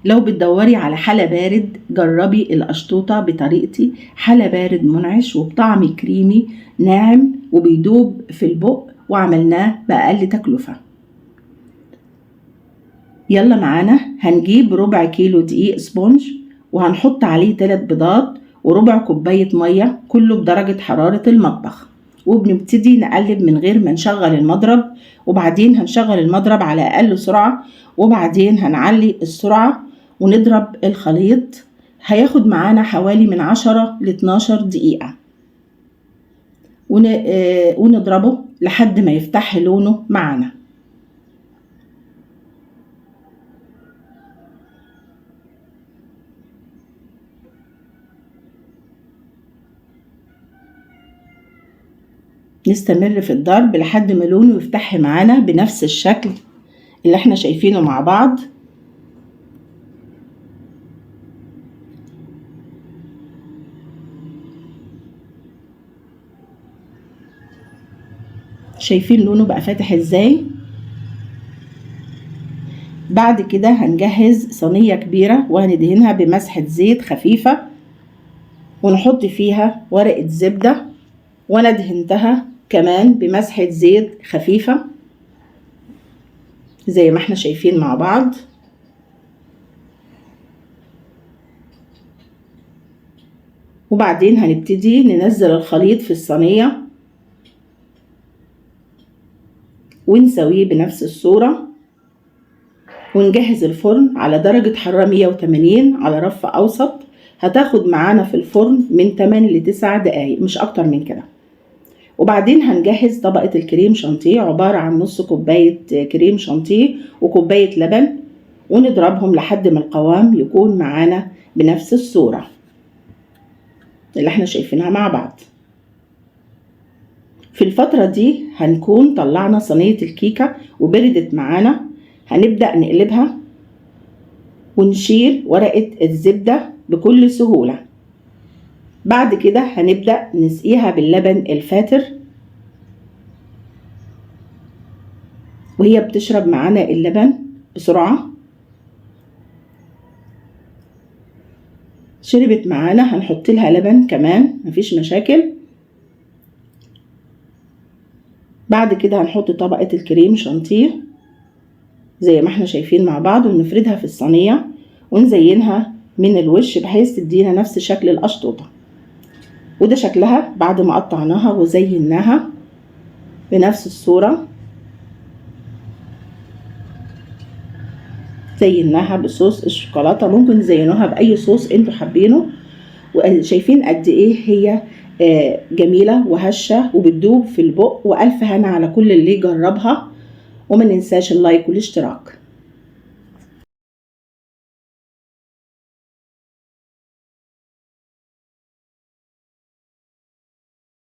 لو بتدوري على حلا بارد جربي القشطوطة بطريقتي، حلا بارد منعش وبطعم كريمي ناعم وبيدوب في البق، وعملناه بأقل تكلفة. يلا معانا هنجيب ربع كيلو دقيق سبونج، وهنحط عليه 3 بيضات وربع كوباية مية، كله بدرجة حرارة المطبخ، وبنبتدي نقلب من غير ما نشغل المضرب، وبعدين هنشغل المضرب على أقل سرعة، وبعدين هنعلي السرعة ونضرب الخليط. هياخد معانا حوالي من 10 ل 12 دقيقة، ونضربه لحد ما يفتح لونه معانا. نستمر في الضرب لحد ما لونه يفتح معانا بنفس الشكل اللي احنا شايفينه مع بعض. شايفين لونه بقى فاتح ازاي؟ بعد كده هنجهز صينية كبيرة وهندهنها بمسحة زيت خفيفة، ونحط فيها ورقة زبدة، وانا دهنتها كمان بمسحة زيت خفيفة زي ما احنا شايفين مع بعض. وبعدين هنبتدي ننزل الخليط في الصينية ونسويه بنفس الصورة، ونجهز الفرن على درجة حرارة 180 على رف أوسط. هتاخد معانا في الفرن من 8 ل 9 دقايق، مش أكتر من كده. وبعدين هنجهز طبقة الكريم شانتيه، عبارة عن نص كوباية كريم شانتيه وكوباية لبن، ونضربهم لحد ما القوام يكون معانا بنفس الصورة اللي احنا شايفينها مع بعض. في الفترة دي هنكون طلعنا صينية الكيكة وبردت معانا. هنبدأ نقلبها ونشيل ورقة الزبدة بكل سهولة. بعد كده هنبدأ نسقيها باللبن الفاتر، وهي بتشرب معانا اللبن بسرعة. شربت معانا هنحط لها لبن كمان، مفيش مشاكل. بعد كده هنحط طبقة الكريم شانتيه زي ما احنا شايفين مع بعض، ونفردها في الصينية ونزينها من الوش بحيث تدينا نفس شكل القشطوطة. وده شكلها بعد ما قطعناها وزيناها بنفس الصورة. زيناها بصوص الشوكولاتة، ممكن تزينوها بأي صوص انتوا حابينه. وشايفين قد ايه هي جميلة وهشة وبتدوب في البق، وألف هنا على كل اللي جربها. وما ننساش اللايك والاشتراك.